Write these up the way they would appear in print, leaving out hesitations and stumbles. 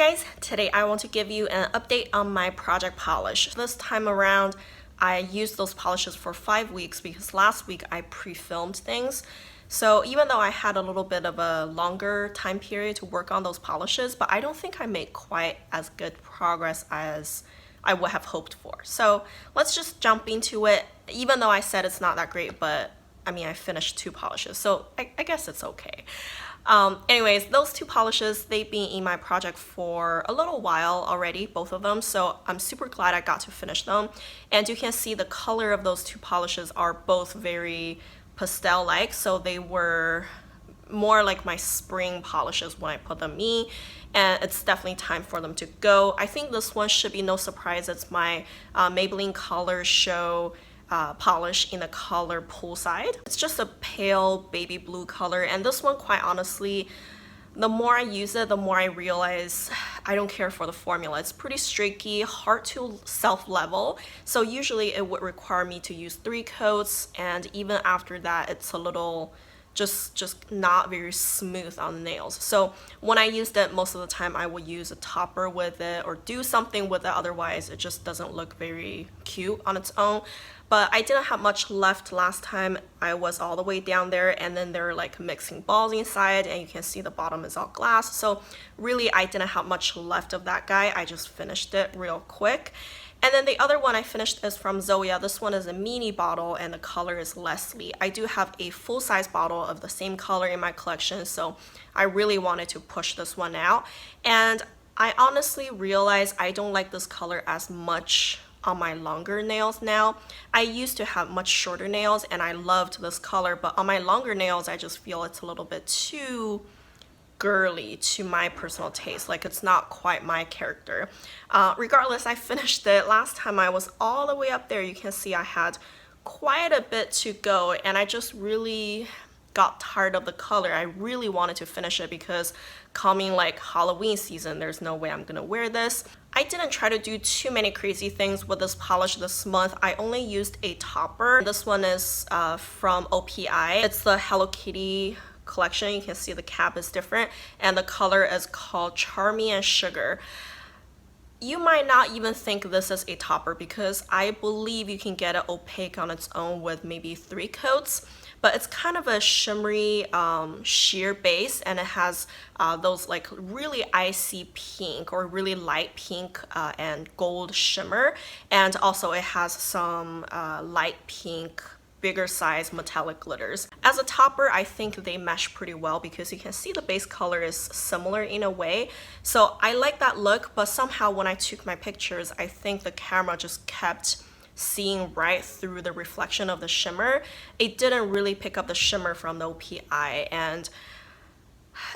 guys, today I want to give you an update on my project polish. This time around I used those polishes for 5 weeks because last week I pre-filmed things. So even though I had a little bit of a longer time period to work on those polishes, but I don't think I made quite as good progress as I would have hoped for. So let's just jump into it. Even though I said it's not that great, but I mean I finished 2 polishes, so I guess it's okay. Anyways, those 2 polishes, they've been in my project for a little while already, both of them, so I'm super glad I got to finish them. And you can see the color of those 2 polishes are both very pastel-like, so they were more like my spring polishes when I put them in, and it's definitely time for them to go. I think this one should be no surprise. It's my Maybelline Color Show polish in the color Poolside. It's just a pale baby blue color, and this one, quite honestly, the more I use it, the more I realize I don't care for the formula. It's pretty streaky, hard to self-level, so usually it would require me to use 3 coats, and even after that it's a little just not very smooth on the nails. So when I used it, most of the time I would use a topper with it or do something with it, otherwise it just doesn't look very cute on its own. But I didn't have much left last time. I was all the way down there, and then there are like mixing balls inside, and you can see the bottom is all glass. So really I didn't have much left of that guy. I just finished it real quick. And then the other one I finished is from Zoya. This one is a mini bottle and the color is Leslie. I do have a full-size bottle of the same color in my collection, so I really wanted to push this one out. And I honestly realized I don't like this color as much on my longer nails now. I used to have much shorter nails and I loved this color, but on my longer nails I just feel it's a little bit too girly to my personal taste. Like, it's not quite my character. Regardless, I finished it. Last time I was all the way up there. You can see I had quite a bit to go, and I just really got tired of the color. I really wanted to finish it because coming like Halloween season, there's no way I'm gonna wear this. I didn't try to do too many crazy things with this polish this month. I only used a topper. This one is from OPI. It's the Hello Kitty collection. You can see the cap is different, and the color is called Charmy and Sugar. You might not even think this is a topper because I believe you can get it opaque on its own with maybe 3 coats, but it's kind of a shimmery sheer base, and it has those like really icy pink or really light pink and gold shimmer, and also it has some light pink bigger size metallic glitters. As a topper, I think they mesh pretty well because you can see the base color is similar in a way. So I like that look, but somehow when I took my pictures, I think the camera just kept seeing right through the reflection of the shimmer. It didn't really pick up the shimmer from the OPI, and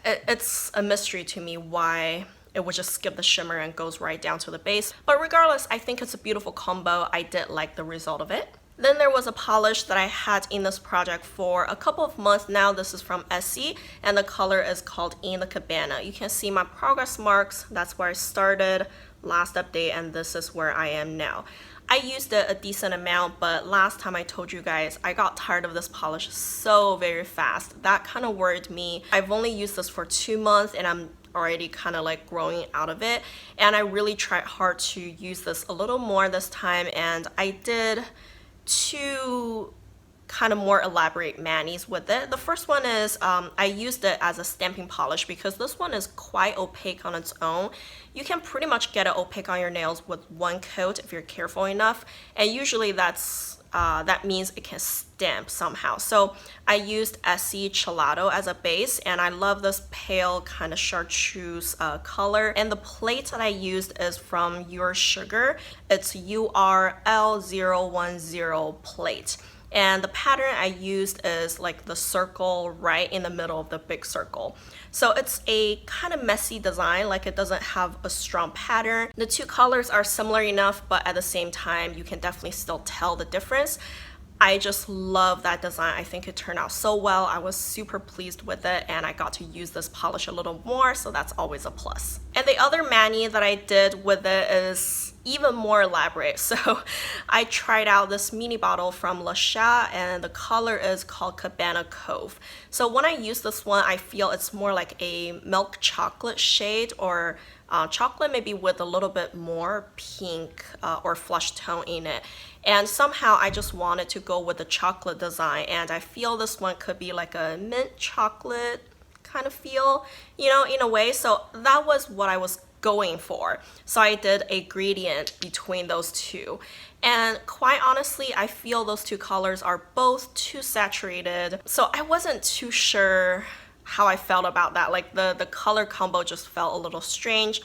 it's a mystery to me why it would just skip the shimmer and goes right down to the base. But regardless, I think it's a beautiful combo. I did like the result of it. Then there was a polish that I had in this project for a couple of months now. This is from Essie, and the color is called In The Cabana. You can see my progress marks. That's where I started last update, and this is where I am now. I used it a decent amount, but last time I told you guys I got tired of this polish so very fast. That kind of worried me. I've only used this for 2 months, and I'm already kind of like growing out of it, and I really tried hard to use this a little more this time, and I did 2 kind of more elaborate manis with it. The first one is I used it as a stamping polish because this one is quite opaque on its own. You can pretty much get it opaque on your nails with 1 coat if you're careful enough, and usually that means it can stamp somehow. So I used Essie Gelato as a base, and I love this pale kind of chartreuse color. And the plate that I used is from Your Sugar. It's URL010 plate. And the pattern I used is like the circle right in the middle of the big circle. So it's a kind of messy design, like it doesn't have a strong pattern. The 2 colors are similar enough, but at the same time, you can definitely still tell the difference. I just love that design. I think it turned out so well. I was super pleased with it, and I got to use this polish a little more, so that's always a plus. And the other mani that I did with it is even more elaborate. So I tried out this mini bottle from Le Chat, and the color is called Cabana Cove. So when I use this one, I feel it's more like a milk chocolate shade, or chocolate, maybe with a little bit more pink or flush tone in it. And somehow I just wanted to go with the chocolate design, and I feel this one could be like a mint chocolate kind of feel, you know, in a way. So that was what I was going for. So I did a gradient between those two. And quite honestly, I feel those two colors are both too saturated. So I wasn't too sure how I felt about that. Like the color combo just felt a little strange.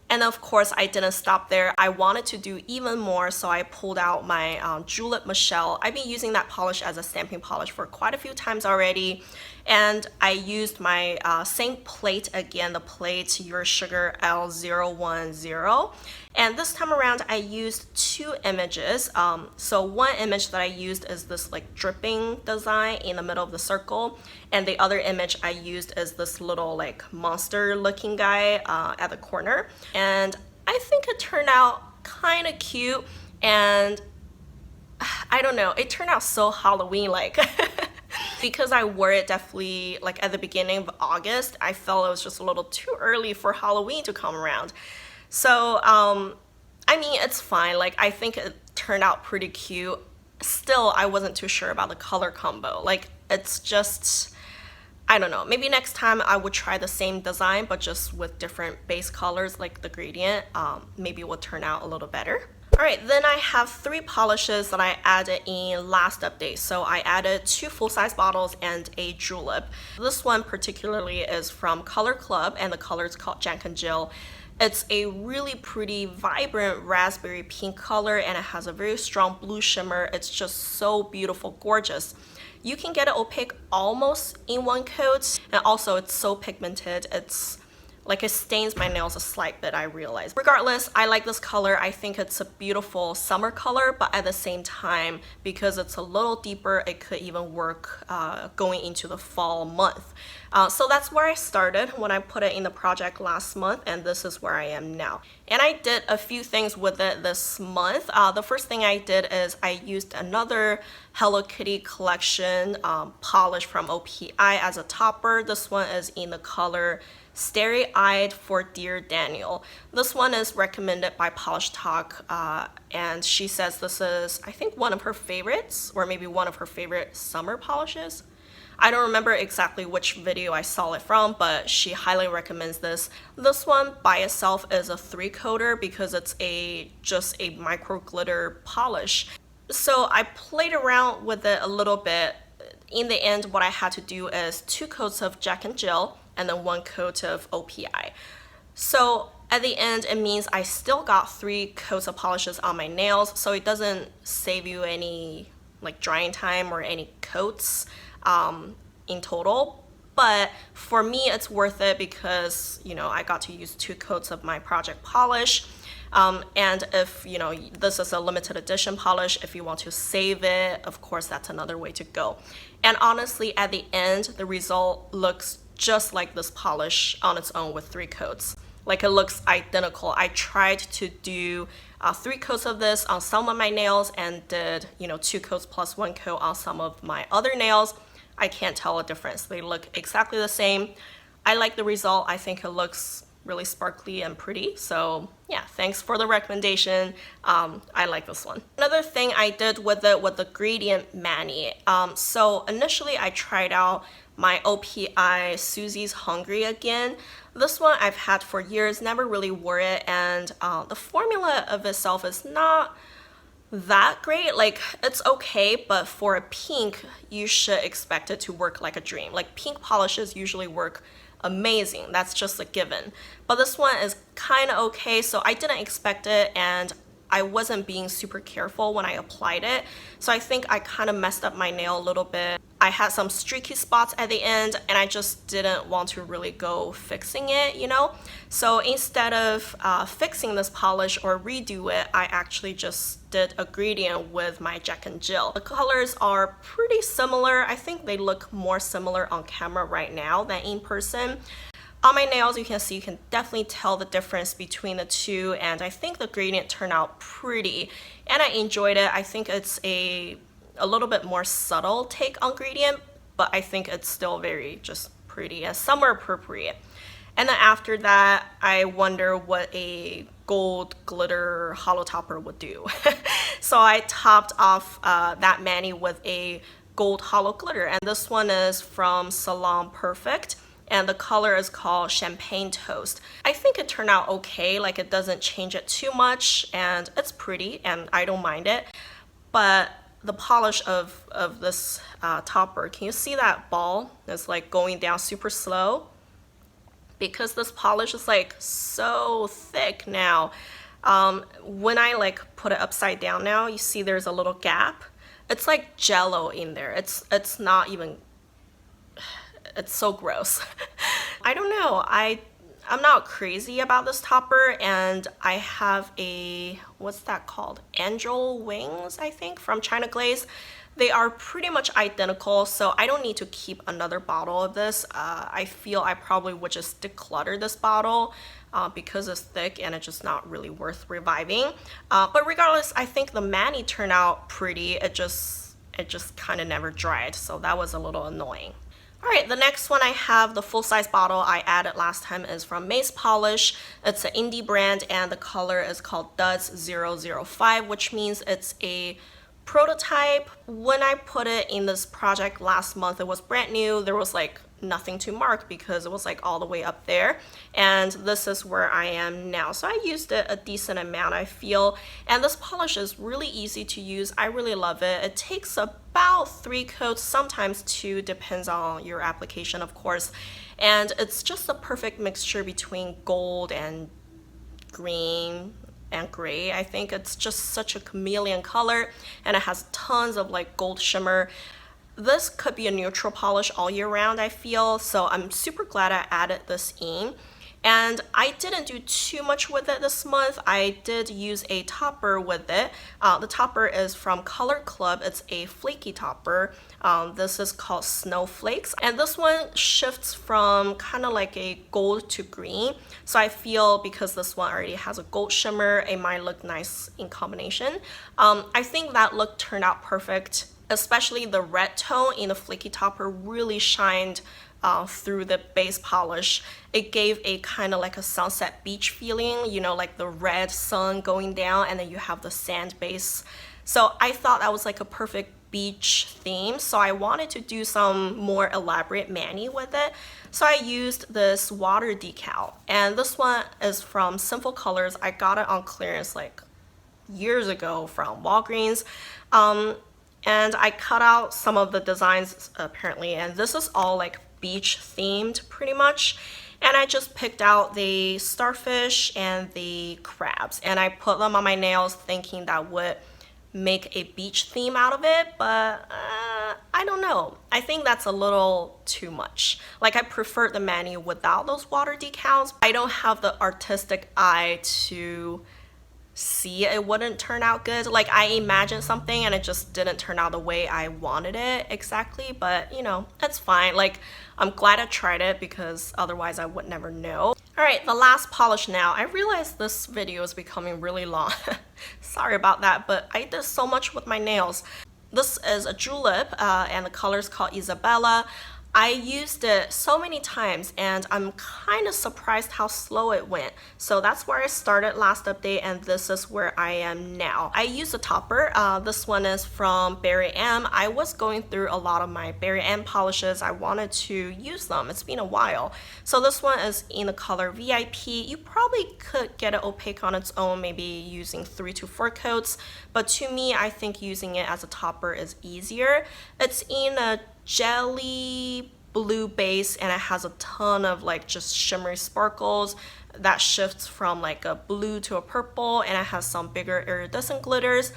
And of course, I didn't stop there. I wanted to do even more, so I pulled out my Julep Michelle. I've been using that polish as a stamping polish for quite a few times already. And I used my same plate again, the plate Your Sugar L010. And this time around, I used two images. So one image that I used is this like dripping design in the middle of the circle. And the other image I used is this little like monster looking guy at the corner. And I think it turned out kind of cute. And I don't know, it turned out so Halloween-like. Because I wore it definitely like at the beginning of August, I felt it was just a little too early for Halloween to come around. So, I mean, it's fine. Like, I think it turned out pretty cute. Still, I wasn't too sure about the color combo. Like, it's just, I don't know. Maybe next time I would try the same design, but just with different base colors, like the gradient. Maybe it would turn out a little better. Alright, then I have 3 polishes that I added in last update. So I added 2 full-size bottles and a julep. This one particularly is from Color Club, and the color is called Jack and Jill. It's a really pretty, vibrant raspberry pink color, and it has a very strong blue shimmer. It's just so beautiful, gorgeous. You can get it opaque almost in one coat, and also it's so pigmented. It's like it stains my nails a slight bit, I realize. Regardless, I like this color. I think it's a beautiful summer color, but at the same time, because it's a little deeper, it could even work going into the fall month. So that's where I started when I put it in the project last month, and this is where I am now. And I did a few things with it this month. The first thing I did is I used another Hello Kitty collection polish from OPI as a topper. This one is in the color Starry-Eyed for Dear Daniel. This one is recommended by Polish Talk, and she says this is, I think, one of her favorites, or maybe one of her favorite summer polishes. I don't remember exactly which video I saw it from, but she highly recommends this. This one by itself is a 3-coater because it's just a micro glitter polish. So I played around with it a little bit. In the end, what I had to do is 2 coats of Jack and Jill and then 1 coat of OPI. So at the end, it means I still got 3 coats of polishes on my nails, so it doesn't save you any like drying time or any coats in total. But for me, it's worth it because, you know, I got to use 2 coats of my project polish. And if, you know, this is a limited edition polish, if you want to save it, of course, that's another way to go. And honestly, at the end, the result looks just like this polish on its own with 3 coats. Like, it looks identical. I tried to do 3 coats of this on some of my nails and did, you know, 2 coats plus 1 coat on some of my other nails. I can't tell a difference. They look exactly the same. I like the result. I think it looks really sparkly and pretty. So yeah, thanks for the recommendation. I like this one. Another thing I did with it was the gradient mani. So initially I tried out my OPI Susie's Hungry Again. This one I've had for years, never really wore it, and the formula of itself is not that great. Like, it's okay, but for a pink, you should expect it to work like a dream. Like, pink polishes usually work amazing. That's just a given. But this one is kind of okay, so I didn't expect it, and I wasn't being super careful when I applied it. So I think I kind of messed up my nail a little bit. I had some streaky spots at the end, and I just didn't want to really go fixing it, you know? So instead of fixing this polish or redo it, I actually just did a gradient with my Jack and Jill. The colors are pretty similar. I think they look more similar on camera right now than in person. On my nails, you can see, you can definitely tell the difference between the two, and I think the gradient turned out pretty, and I enjoyed it. I think it's a little bit more subtle take on gradient, but I think it's still very just pretty and summer appropriate. And then after that, I wonder what a gold glitter hollow topper would do. So I topped off that mani with a gold hollow glitter, and this one is from Salon Perfect, and the color is called Champagne Toast. I think it turned out okay, like it doesn't change it too much, and it's pretty, and I don't mind it. But the polish of this topper, can you see that ball? It's like going down super slow. Because this polish is like so thick now. When I like put it upside down now, you see there's a little gap. It's like jello in there. It's not even, it's so gross. I don't know. I'm not crazy about this topper, and I have a, what's that called? Angel Wings, I think, from China Glaze. They are pretty much identical, so I don't need to keep another bottle of this. I feel I probably would just declutter this bottle because it's thick and it's just not really worth reviving. But regardless, I think the mani turned out pretty. It just kind of never dried, so that was a little annoying. Alright, the next one I have, the full-size bottle I added last time, is from Mace Polish. It's an indie brand, and the color is called Duds 005, which means it's a prototype. When I put it in this project last month, it was brand new. There was like nothing to mark because it was like all the way up there, and this is where I am now. So I used it a decent amount, I feel, and this polish is really easy to use. I really love it. It takes about 3 coats, sometimes 2, depends on your application, of course, and it's just a perfect mixture between gold and green and gray. I think it's just such a chameleon color, and it has tons of like gold shimmer. This could be a neutral polish all year round, I feel, so I'm super glad I added this in. And I didn't do too much with it this month. I did use a topper with it. The topper is from Color Club. It's a flaky topper. This is called Snowflakes. And this one shifts from kind of like a gold to green. So I feel because this one already has a gold shimmer, it might look nice in combination. I think that look turned out perfect. Especially the red tone in the flaky topper really shined through the base polish. It gave a kind of like a sunset beach feeling, you know, like the red sun going down, and then you have the sand base. So I thought that was like a perfect beach theme, so I wanted to do some more elaborate mani with it. So I used this water decal, and this one is from Simple Colors. I got it on clearance like years ago from Walgreens. And I cut out some of the designs apparently, and this is all like beach themed pretty much. And I just picked out the starfish and the crabs, and I put them on my nails thinking that would make a beach theme out of it, but I don't know. I think that's a little too much. Like, I prefer the mani without those water decals. I don't have the artistic eye to see it wouldn't turn out good. Like, I imagined something and it just didn't turn out the way I wanted it exactly, but you know, that's fine. Like, I'm glad I tried it because otherwise I would never know. Alright, the last polish now. I realized this video is becoming really long. Sorry about that, but I did so much with my nails. This is a julep, and the color is called Isabella. I used it so many times, and I'm kind of surprised how slow it went. So that's where I started last update, and this is where I am now. I used a topper. This one is from Berry M. I was going through a lot of my Berry M polishes. I wanted to use them. It's been a while. So this one is in the color VIP. You probably could get it opaque on its own, maybe using 3 to 4 coats. But to me, I think using it as a topper is easier. It's in a jelly blue base, and it has a ton of like just shimmery sparkles that shifts from like a blue to a purple, and it has some bigger iridescent glitters.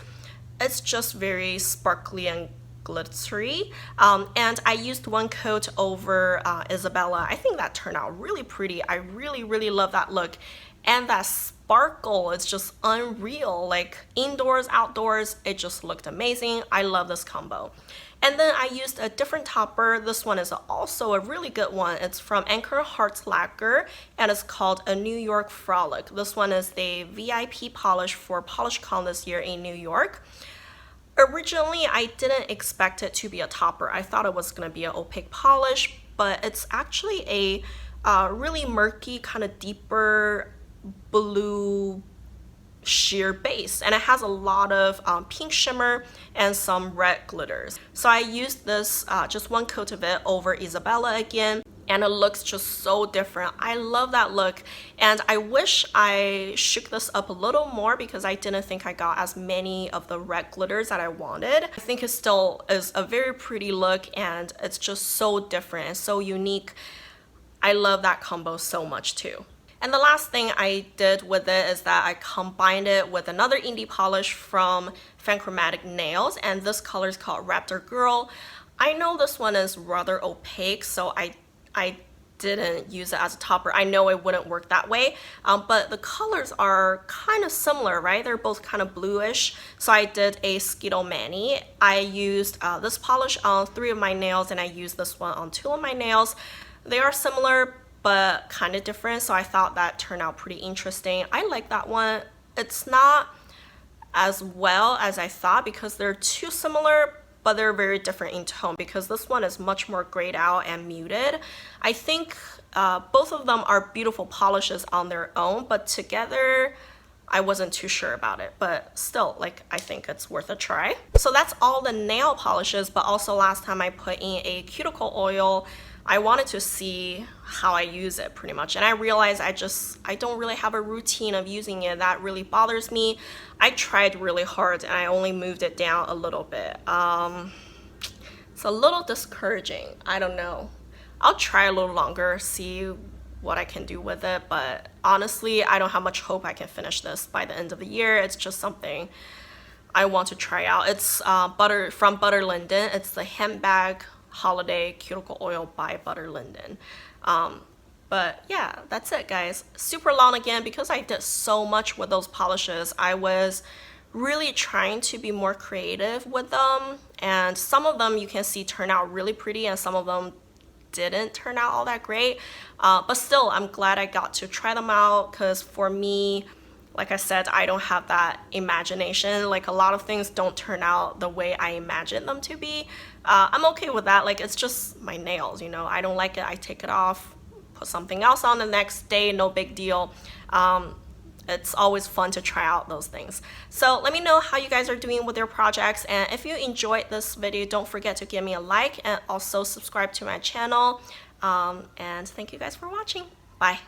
It's just very sparkly and glittery, and I used 1 coat over Isabella. I think that turned out really pretty. I really love that look, and that sparkle is just unreal. Like, indoors, outdoors, it just looked amazing. I love this combo. And then I used a different topper. This one is also a really good one. It's from Anchor Hearts Lacquer, and it's called a New York Frolic. This one is the VIP polish for PolishCon this year in New York. Originally, I didn't expect it to be a topper. I thought it was going to be an opaque polish, but it's actually a really murky, kind of deeper blue sheer base, and it has a lot of pink shimmer and some red glitters. So I used this just one coat of it over Isabella again, and it looks just so different. I love that look, and I wish I shook this up a little more because I didn't think I got as many of the red glitters that I wanted. I think it still is a very pretty look, and it's just so different and so unique. I love that combo so much too. And the last thing I did with it is that I combined it with another indie polish from Fanchromatic Nails, and this color is called Raptor Girl. I know this one is rather opaque, so I didn't use it as a topper. I know it wouldn't work that way, but the colors are kind of similar, right? They're both kind of bluish. So I did a Skittle Mani. I used this polish on 3 of my nails, and I used this one on 2 of my nails. They are similar, but kind of different, so I thought that turned out pretty interesting. I like that one. It's not as well as I thought because they're too similar, but they're very different in tone because this one is much more grayed out and muted. I think both of them are beautiful polishes on their own, but together I wasn't too sure about it, but still, like, I think it's worth a try. So that's all the nail polishes, but also last time I put in a cuticle oil. I wanted to see how I use it pretty much, and I realized I don't really have a routine of using it. That really bothers me. I tried really hard and I only moved it down a little bit. It's a little discouraging. I don't know. I'll try a little longer, see what I can do with it, but honestly I don't have much hope I can finish this by the end of the year. It's just something I want to try out. It's from Butter Linden. It's the handbag holiday cuticle oil by Butter Linden. But yeah, that's it guys. Super long again because I did so much with those polishes. I was really trying to be more creative with them, and some of them you can see turn out really pretty and some of them didn't turn out all that great, but still I'm glad I got to try them out because for me, like I said, I don't have that imagination. Like a lot of things don't turn out the way I imagine them to be. I'm okay with that. Like it's just my nails, you know. I don't like it, I take it off, put something else on the next day, no big deal. It's always fun to try out those things. So let me know how you guys are doing with your projects, and if you enjoyed this video, don't forget to give me a like and also subscribe to my channel. And thank you guys for watching. Bye.